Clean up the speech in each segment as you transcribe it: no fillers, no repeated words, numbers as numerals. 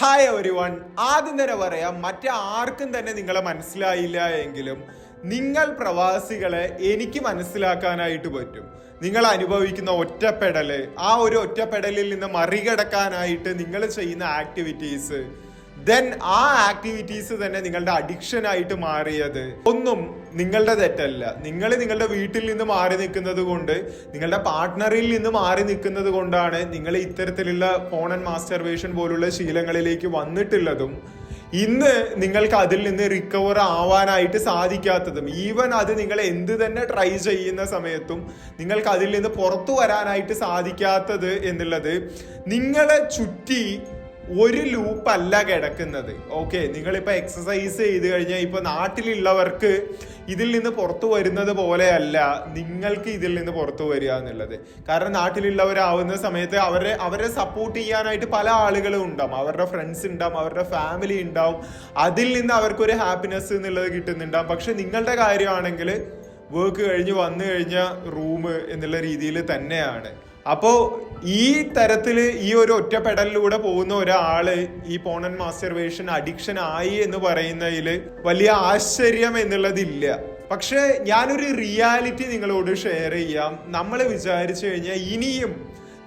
Hi everyone. ആദ്യം തന്നെ പറയാം, മറ്റാർക്കും തന്നെ നിങ്ങളെ മനസ്സിലായില്ല എങ്കിലും നിങ്ങൾ പ്രവാസികളെ എനിക്ക് മനസ്സിലാക്കാനായിട്ട് പറ്റും. നിങ്ങൾ അനുഭവിക്കുന്ന ഒറ്റപ്പെടല്, ആ ഒരു ഒറ്റപ്പെടലിൽ നിന്ന് മറികടക്കാനായിട്ട് നിങ്ങൾ ചെയ്യുന്ന ആക്ടിവിറ്റീസ്, ദെൻ ആ ആക്ടിവിറ്റീസ് തന്നെ നിങ്ങളുടെ അഡിക്ഷൻ ആയിട്ട് മാറിയത് ഒന്നും നിങ്ങളുടെ തെറ്റല്ല. നിങ്ങൾ നിങ്ങളുടെ വീട്ടിൽ നിന്ന് മാറി നിൽക്കുന്നത് കൊണ്ട്, നിങ്ങളുടെ പാർട്ട്ണറിൽ നിന്ന് മാറി നിൽക്കുന്നത് കൊണ്ടാണ് നിങ്ങൾ ഇത്തരത്തിലുള്ള ഫോൺ ആൻഡ് മാസ്റ്റർബേഷൻ പോലുള്ള ശീലങ്ങളിലേക്ക് വന്നിട്ടുള്ളതും ഇന്ന് നിങ്ങൾക്ക് അതിൽ നിന്ന് റിക്കവർ ആവാനായിട്ട് സാധിക്കാത്തതും. ഈവൻ അത് നിങ്ങൾ എന്ത് തന്നെ ട്രൈ ചെയ്യുന്ന സമയത്തും നിങ്ങൾക്ക് അതിൽ നിന്ന് പുറത്തു വരാനായിട്ട് സാധിക്കാത്തത് എന്നുള്ളത് നിങ്ങളെ ചുറ്റി ഒരു ലൂപ്പല്ല കിടക്കുന്നത്. ഓക്കെ, നിങ്ങളിപ്പോൾ എക്സസൈസ് ചെയ്ത് കഴിഞ്ഞാൽ ഇപ്പോൾ നാട്ടിലുള്ളവർക്ക് ഇതിൽ നിന്ന് പുറത്തു വരുന്നത് പോലെയല്ല നിങ്ങൾക്ക് ഇതിൽ നിന്ന് പുറത്തു വരിക എന്നുള്ളത്. കാരണം നാട്ടിലുള്ളവരാവുന്ന സമയത്ത് അവരെ സപ്പോർട്ട് ചെയ്യാനായിട്ട് പല ആളുകളും ഉണ്ടാവും, അവരുടെ ഫ്രണ്ട്സ് ഉണ്ടാവും, അവരുടെ ഫാമിലി ഉണ്ടാവും, അതിൽ നിന്ന് അവർക്കൊരു ഹാപ്പിനെസ് എന്നുള്ളത് കിട്ടുന്നുണ്ടാവും. പക്ഷെ നിങ്ങളുടെ കാര്യമാണെങ്കിൽ വർക്ക് കഴിഞ്ഞ് വന്നു കഴിഞ്ഞാൽ റൂം എന്നുള്ള രീതിയിൽ തന്നെയാണ്. അപ്പോ ഈ തരത്തില് ഈ ഒരു ഒറ്റപ്പെടലിലൂടെ പോകുന്ന ഒരാള് ഈ പോൺ ആൻഡ് മാസ്റ്റർബേഷൻ അഡിക്ഷൻ ആയി എന്ന് പറയുന്നതിൽ വലിയ ആശ്ചര്യം എന്നുള്ളതില്ല. പക്ഷെ ഞാനൊരു റിയാലിറ്റി നിങ്ങളോട് ഷെയർ ചെയ്യാം. നമ്മൾ വിചാരിച്ചു കഴിഞ്ഞാൽ ഇനിയും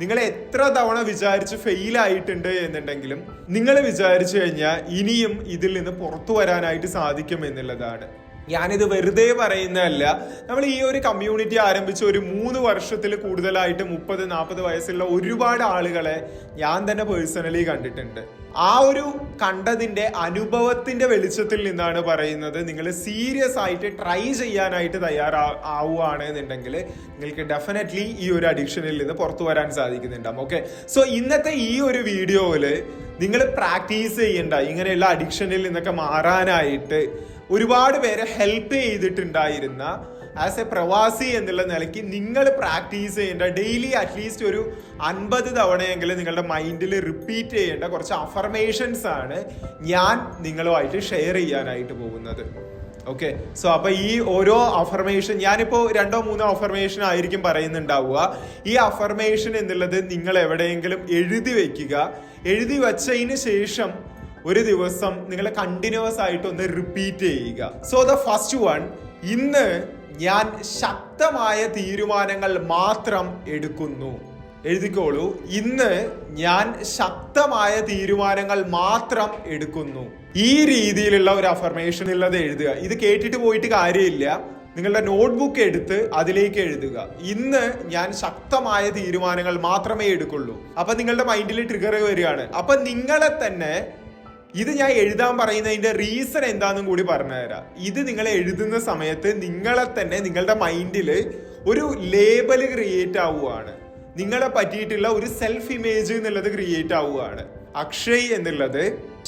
നിങ്ങൾ എത്ര തവണ വിചാരിച്ച് ഫെയിൽ ആയിട്ടുണ്ട് എന്നുണ്ടെങ്കിലും നിങ്ങൾ വിചാരിച്ചു കഴിഞ്ഞാൽ ഇനിയും ഇതിൽ നിന്ന് പുറത്തു വരാനായിട്ട് സാധിക്കും എന്നുള്ളതാണ്. ഞാനിത് വെറുതെ പറയുന്നതല്ല. നമ്മൾ ഈ ഒരു കമ്മ്യൂണിറ്റി ആരംഭിച്ച ഒരു 3 വർഷത്തിൽ കൂടുതലായിട്ട് 30-40 വയസ്സുള്ള ഒരുപാട് ആളുകളെ ഞാൻ തന്നെ പേഴ്സണലി കണ്ടിട്ടുണ്ട്. ആ ഒരു കണ്ടതിന്റെ അനുഭവത്തിന്റെ വെളിച്ചത്തിൽ നിന്നാണ് പറയുന്നത്. നിങ്ങൾ സീരിയസ് ആയിട്ട് ട്രൈ ചെയ്യാനായിട്ട് തയ്യാറാവുകയാണ് എന്നുണ്ടെങ്കിൽ നിങ്ങൾക്ക് ഡെഫിനറ്റ്ലി ഈ ഒരു അഡിക്ഷനിൽ നിന്ന് പുറത്തു വരാൻ സാധിക്കുന്നുണ്ടാവും. ഓക്കെ, സോ ഇന്നത്തെ ഈ ഒരു വീഡിയോയില് നിങ്ങൾ പ്രാക്ടീസ് ചെയ്യേണ്ട ഇങ്ങനെയുള്ള അഡിക്ഷനിൽ നിന്നൊക്കെ മാറാനായിട്ട് ഒരുപാട് പേരെ ഹെൽപ്പ് ചെയ്തിട്ടുണ്ടായിരുന്ന ആസ് എ പ്രവാസി എന്നുള്ള നിലയ്ക്ക് നിങ്ങൾ പ്രാക്ടീസ് ചെയ്യേണ്ട ഡെയിലി അറ്റ്ലീസ്റ്റ് ഒരു 50 തവണയെങ്കിലും നിങ്ങളുടെ മൈൻഡിൽ റിപ്പീറ്റ് ചെയ്യേണ്ട കുറച്ച് അഫർമേഷൻസ് ആണ് ഞാൻ നിങ്ങളുമായിട്ട് ഷെയർ ചെയ്യാനായിട്ട് പോകുന്നത്. ഓക്കെ, സോ അപ്പൊ ഈ ഓരോ അഫർമേഷൻ ഞാനിപ്പോ 2-3 അഫർമേഷൻ ആയിരിക്കും പറയുന്നുണ്ടാവുക. ഈ അഫർമേഷൻ എന്നുള്ളത് നിങ്ങൾ എവിടെയെങ്കിലും എഴുതി വെക്കുക. എഴുതി വച്ചതിന് ശേഷം ഒരു ദിവസം നിങ്ങൾ കണ്ടിന്യൂസ് ആയിട്ട് ഒന്ന് റിപ്പീറ്റ് ചെയ്യുക. സോ ദ ഫസ്റ്റ് വൺ, ഇന്ന് ഞാൻ ശക്തമായ തീരുമാനങ്ങൾ മാത്രം എടുക്കുന്നു. എഴുതിക്കോളൂ, ഇന്ന് ഞാൻ ശക്തമായ തീരുമാനങ്ങൾ മാത്രം എടുക്കുന്നു. ഈ രീതിയിലുള്ള ഒരു അഫർമേഷൻ ഉള്ളത് എഴുതുക. ഇത് കേട്ടിട്ട് പോയിട്ട് കാര്യമില്ല. നിങ്ങളുടെ നോട്ട്ബുക്ക് എടുത്ത് അതിലേക്ക് എഴുതുക, ഇന്ന് ഞാൻ ശക്തമായ തീരുമാനങ്ങൾ മാത്രമേ എടുക്കുള്ളൂ. അപ്പൊ നിങ്ങളുടെ മൈൻഡിൽ ട്രിഗർ വരികയാണ്. അപ്പൊ നിങ്ങളെ തന്നെ ഇത് ഞാൻ എഴുതാൻ പറയുന്നതിന്റെ റീസൺ എന്താണെന്നും കൂടി പറഞ്ഞുതരാം. ഇത് നിങ്ങൾ എഴുതുന്ന സമയത്ത് നിങ്ങളെ തന്നെ നിങ്ങളുടെ മൈൻഡിൽ ഒരു ലേബൽ ക്രിയേറ്റ് ആവുകയാണ്. നിങ്ങളെ പറ്റിയിട്ടുള്ള ഒരു സെൽഫ് ഇമേജ് എന്നുള്ളത് ക്രിയേറ്റ് ആവുകയാണ്. അക്ഷയ് എന്നുള്ളത്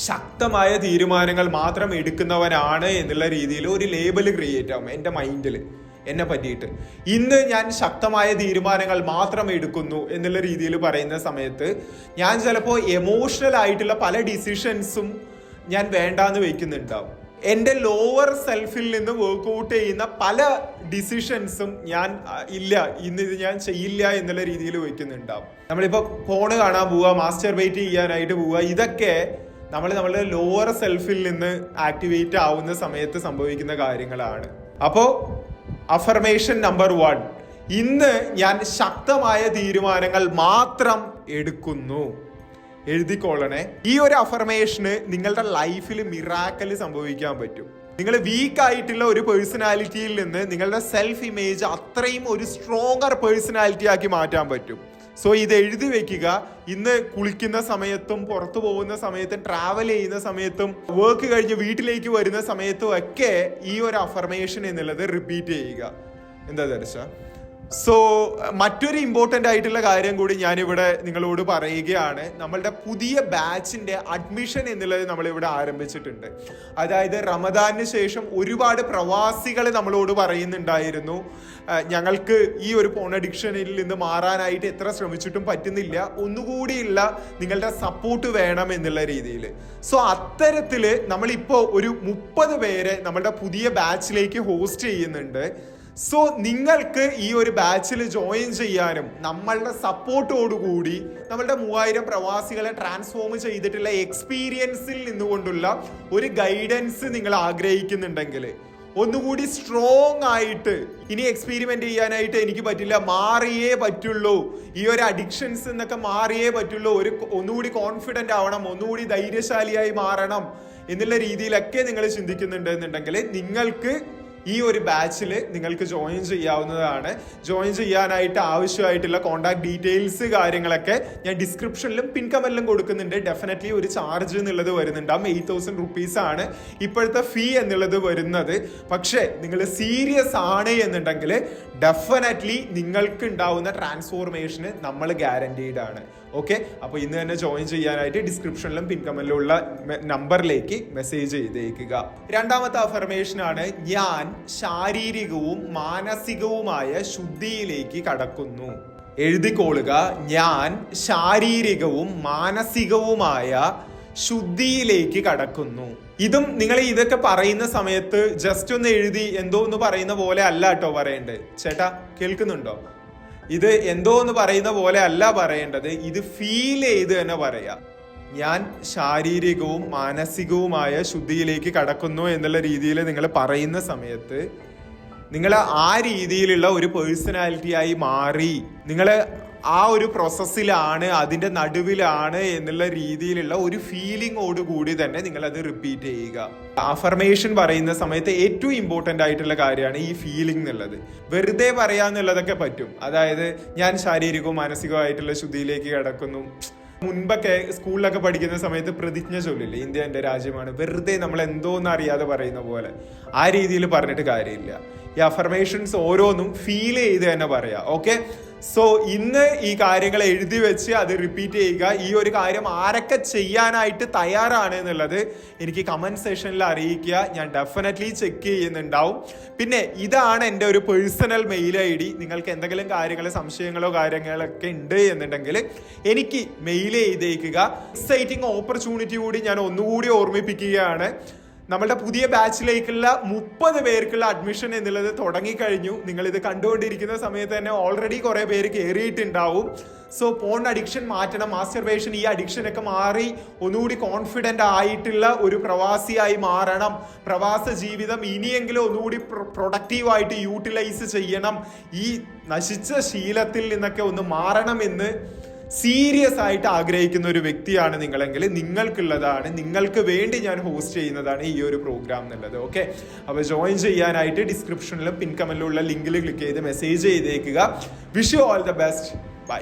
ശക്തമായ തീരുമാനങ്ങൾ മാത്രം എടുക്കുന്നവനാണ് എന്നുള്ള രീതിയിൽ ഒരു ലേബൽ ക്രിയേറ്റ് ആവും എൻ്റെ മൈൻഡിൽ എന്നെ പറ്റിയിട്ട്. ഇന്ന് ഞാൻ ശക്തമായ തീരുമാനങ്ങൾ മാത്രം എടുക്കുന്നു എന്നുള്ള രീതിയിൽ പറയുന്ന സമയത്ത് ഞാൻ ചിലപ്പോൾ എമോഷണൽ ആയിട്ടുള്ള പല ഡിസിഷൻസും ഞാൻ വേണ്ടാന്ന് വെക്കുന്നുണ്ടാവും. എൻ്റെ ലോവർ സെൽഫിൽ നിന്ന് വർക്ക്ഔട്ട് ചെയ്യുന്ന പല ഡിസിഷൻസും ഞാൻ ഇല്ല, ഇന്ന് ഇത് ഞാൻ ചെയ്യില്ല എന്നുള്ള രീതിയിൽ വെക്കുന്നുണ്ടാവും. നമ്മളിപ്പോൾ ഫോണ് കാണാൻ പോവുക, മാസ്റ്റർബേറ്റ് ചെയ്യാനായിട്ട് പോവുക, ഇതൊക്കെ നമ്മളുടെ ലോവർ സെൽഫിൽ നിന്ന് ആക്ടിവേറ്റ് ആവുന്ന സമയത്ത് സംഭവിക്കുന്ന കാര്യങ്ങളാണ്. അപ്പോൾ അഫർമേഷൻ നമ്പർ 1, ഇന്ന് ഞാൻ ശക്തമായ തീരുമാനങ്ങൾ മാത്രം എടുക്കുന്നു. എഴുതിക്കൊള്ളണേ. ഈ ഒരു അഫർമേഷന് നിങ്ങളുടെ ലൈഫിൽ മിറാക്കൽ സംഭവിക്കാൻ പറ്റും. നിങ്ങൾ വീക്ക് ആയിട്ടുള്ള ഒരു പേഴ്സണാലിറ്റിയിൽ നിന്ന് നിങ്ങളുടെ സെൽഫ് ഇമേജ് അത്രയും ഒരു സ്ട്രോങ്ങർ പേഴ്സണാലിറ്റി ആക്കി മാറ്റാൻ പറ്റും. സോ ഇത് എഴുതി വെക്കുക. ഇന്ന് കുളിക്കുന്ന സമയത്തും പുറത്തു പോകുന്ന സമയത്തും ട്രാവൽ ചെയ്യുന്ന സമയത്തും വർക്ക് കഴിഞ്ഞ് വീട്ടിലേക്ക് വരുന്ന സമയത്തും ഒക്കെ ഈ ഒരു അഫർമേഷൻ എന്നുള്ളത് റിപ്പീറ്റ് ചെയ്യുക. എന്താ ദർശ? സോ മറ്റൊരു ഇമ്പോർട്ടൻ്റ് ആയിട്ടുള്ള കാര്യം കൂടി ഞാനിവിടെ നിങ്ങളോട് പറയുകയാണ്. നമ്മളുടെ പുതിയ ബാച്ചിന്റെ അഡ്മിഷൻ എന്നുള്ളത് നമ്മളിവിടെ ആരംഭിച്ചിട്ടുണ്ട്. അതായത് റമദാനിന് ശേഷം ഒരുപാട് പ്രവാസികൾ നമ്മളോട് പറയുന്നുണ്ടായിരുന്നു, ഞങ്ങൾക്ക് ഈ ഒരു പോൺ അഡിക്ഷനിൽ നിന്ന് മാറാനായിട്ട് എത്ര ശ്രമിച്ചിട്ടും പറ്റുന്നില്ല, ഒന്നുകൂടിയുള്ള നിങ്ങളുടെ സപ്പോർട്ട് വേണം എന്നുള്ള രീതിയിൽ. സോ അത്തരത്തില് നമ്മളിപ്പോൾ ഒരു 30 പേരെ നമ്മളുടെ പുതിയ ബാച്ചിലേക്ക് ഹോസ്റ്റ് ചെയ്യുന്നുണ്ട്. സോ നിങ്ങൾക്ക് ഈ ഒരു ബാച്ചിൽ ജോയിൻ ചെയ്യാനും നമ്മളുടെ സപ്പോർട്ടോടുകൂടി നമ്മളുടെ 3000 പ്രവാസികളെ ട്രാൻസ്ഫോം ചെയ്തിട്ടുള്ള എക്സ്പീരിയൻസിൽ നിന്നുകൊണ്ടുള്ള ഒരു ഗൈഡൻസ് നിങ്ങൾ ആഗ്രഹിക്കുന്നുണ്ടെങ്കിൽ, ഒന്നുകൂടി സ്ട്രോങ് ആയിട്ട് ഇനി എക്സ്പെരിമെന്റ് ചെയ്യാനായിട്ട് എനിക്ക് പറ്റില്ല, മാറിയേ പറ്റുള്ളൂ, ഈ ഒരു അഡിക്ഷൻസ് എന്നൊക്കെ മാറിയേ പറ്റുള്ളൂ, ഒന്നുകൂടി കോൺഫിഡന്റ് ആവണം, ഒന്നുകൂടി ധൈര്യശാലിയായി മാറണം എന്നുള്ള രീതിയിലൊക്കെ നിങ്ങൾ ചിന്തിക്കുന്നുണ്ട് എന്നുണ്ടെങ്കിൽ നിങ്ങൾക്ക് ഈ ഒരു ബാച്ചിൽ നിങ്ങൾക്ക് ജോയിൻ ചെയ്യാവുന്നതാണ്. ജോയിൻ ചെയ്യാനായിട്ട് ആവശ്യമായിട്ടുള്ള കോൺടാക്ട് ഡീറ്റെയിൽസ് കാര്യങ്ങളൊക്കെ ഞാൻ ഡിസ്ക്രിപ്ഷനിലും പിൻ കമന്റിലും കൊടുക്കുന്നുണ്ട്. ഡെഫിനറ്റ്ലി ഒരു ചാർജ് എന്നുള്ളത് വരുന്നുണ്ടാവും. 8,000 rupees ആണ് ഇപ്പോഴത്തെ ഫീ എന്നുള്ളത് വരുന്നത്. പക്ഷേ നിങ്ങൾ സീരിയസ് ആണ് എന്നുണ്ടെങ്കിൽ ഡെഫിനറ്റ്ലി നിങ്ങൾക്ക് ഉണ്ടാവുന്ന ട്രാൻസ്ഫോർമേഷന് നമ്മൾ ഗ്യാരണ്ടീഡ് ആണ്. ഓക്കെ, അപ്പോൾ ഇന്ന് തന്നെ ജോയിൻ ചെയ്യാനായിട്ട് ഡിസ്ക്രിപ്ഷനിലും പിൻ കമന്റിലുള്ള നമ്പറിലേക്ക് മെസ്സേജ് ചെയ്തേക്കുക. രണ്ടാമത്തെ അഫർമേഷൻ ആണ്, ഞാൻ ശാരീരികവും മാനസികവുമായ ശുദ്ധിയിലേക്ക് കടക്കുന്നു. എഴുതിക്കോളുക, ഞാൻ ശാരീരികവും മാനസികവുമായ ശുദ്ധിയിലേക്ക് കടക്കുന്നു. ഇതും നിങ്ങൾ ഇതൊക്കെ പറയുന്ന സമയത്ത് ജസ്റ്റ് ഒന്ന് എഴുതി എന്തോ ഒന്ന് പറയുന്ന പോലെ അല്ല കേട്ടോ പറയേണ്ടത്. ചേട്ടാ കേൾക്കുന്നുണ്ടോ? ഇത് എന്തോ എന്ന് പറയുന്ന പോലെ അല്ല പറയേണ്ടത്, ഇത് ഫീൽ ചെയ്ത് തന്നെ പറയാ. ഞാൻ ശാരീരികവും മാനസികവുമായ ശുദ്ധിയിലേക്ക് കടക്കുന്നു എന്നുള്ള രീതിയിൽ നിങ്ങൾ പറയുന്ന സമയത്ത് നിങ്ങൾ ആ രീതിയിലുള്ള ഒരു പേഴ്സണാലിറ്റി ആയി മാറി, നിങ്ങൾ ആ ഒരു പ്രോസസ്സിലാണ്, അതിന്റെ നടുവിലാണ് എന്നുള്ള രീതിയിലുള്ള ഒരു ഫീലിംഗോട് കൂടി തന്നെ നിങ്ങൾ അത് റിപ്പീറ്റ് ചെയ്യുക. അഫർമേഷൻ പറയുന്ന സമയത്ത് ഏറ്റവും ഇമ്പോർട്ടന്റ് ആയിട്ടുള്ള കാര്യമാണ് ഈ ഫീലിംഗ് എന്നുള്ളത്. വെറുതെ പറയാന്നുള്ളതൊക്കെ പറ്റും. അതായത് ഞാൻ ശാരീരികവും മാനസികവുമായിട്ടുള്ള ശുദ്ധിയിലേക്ക് കടക്കുന്നു. മുൻപൊക്കെ സ്കൂളിലൊക്കെ പഠിക്കുന്ന സമയത്ത് പ്രതിജ്ഞ ചൊല്ലില്ലേ, ഇന്ത്യ എൻ്റെ രാജ്യമാണ്, വെറുതെ നമ്മൾ എന്തോന്ന് അറിയാതെ പറയുന്ന പോലെ. ആ രീതിയിൽ പറഞ്ഞിട്ട് കാര്യമില്ല. ഈ അഫർമേഷൻസ് ഓരോന്നും ഫീൽ ചെയ്ത് തന്നെ പറയാം. ഓക്കെ, സോ ഇന്ന് ഈ കാര്യങ്ങൾ എഴുതി വെച്ച് അത് റിപ്പീറ്റ് ചെയ്യുക. ഈ ഒരു കാര്യം ആരൊക്കെ ചെയ്യാനായിട്ട് തയ്യാറാണ് എന്നുള്ളത് എനിക്ക് കമന്റ് സെക്ഷനിൽ അറിയിക്കുക. ഞാൻ ഡെഫിനറ്റ്ലി ചെക്ക് ചെയ്യുന്നുണ്ടാവും. പിന്നെ ഇതാണ് എൻ്റെ ഒരു പേഴ്സണൽ മെയിൽ ID. നിങ്ങൾക്ക് എന്തെങ്കിലും സംശയങ്ങളോ കാര്യങ്ങളൊക്കെ ഉണ്ട് എന്നുണ്ടെങ്കിൽ എനിക്ക് മെയിൽ ചെയ്തേക്കുക. എക്സൈറ്റിംഗ് ഓപ്പർച്യൂണിറ്റി കൂടി ഞാൻ ഒന്നുകൂടി ഓർമ്മിപ്പിക്കുകയാണ്. നമ്മളുടെ പുതിയ ബാച്ചിലേക്കുള്ള 30 പേർക്കുള്ള അഡ്മിഷൻ എന്നുള്ളത് തുടങ്ങിക്കഴിഞ്ഞു. നിങ്ങൾ ഇത് കണ്ടുകൊണ്ടിരിക്കുന്ന സമയത്ത് തന്നെ ഓൾറെഡി കുറെ പേര് കയറിയിട്ടുണ്ടാവും. സോ പോൺ അഡിക്ഷൻ മാറ്റണം, മാസ്റ്റർബേഷൻ ഈ അഡിക്ഷൻ ഒക്കെ മാറി ഒന്നുകൂടി കോൺഫിഡന്റ് ആയിട്ടുള്ള ഒരു പ്രവാസിയായി മാറണം. പ്രവാസ ജീവിതം ഇനിയെങ്കിലും ഒന്നുകൂടി പ്രൊഡക്റ്റീവായിട്ട് യൂട്ടിലൈസ് ചെയ്യണം. ഈ നശിച്ച ശീലത്തിൽ നിന്നൊക്കെ ഒന്ന് മാറണമെന്ന് സീരിയസ് ആയിട്ട് ആഗ്രഹിക്കുന്ന ഒരു വ്യക്തിയാണ് നിങ്ങളെങ്കിൽ നിങ്ങൾക്കുള്ളതാണ്, നിങ്ങൾക്ക് വേണ്ടി ഞാൻ ഹോസ്റ്റ് ചെയ്യുന്നതാണ് ഈ ഒരു പ്രോഗ്രാം എന്നുള്ളത്. ഓക്കെ, അപ്പോൾ ജോയിൻ ചെയ്യാനായിട്ട് ഡിസ്ക്രിപ്ഷനിലും പിൻ കമന്റിലുള്ള ലിങ്കിൽ ക്ലിക്ക് ചെയ്ത് മെസ്സേജ് ചെയ്തേക്കുക. Wish you all the best. By.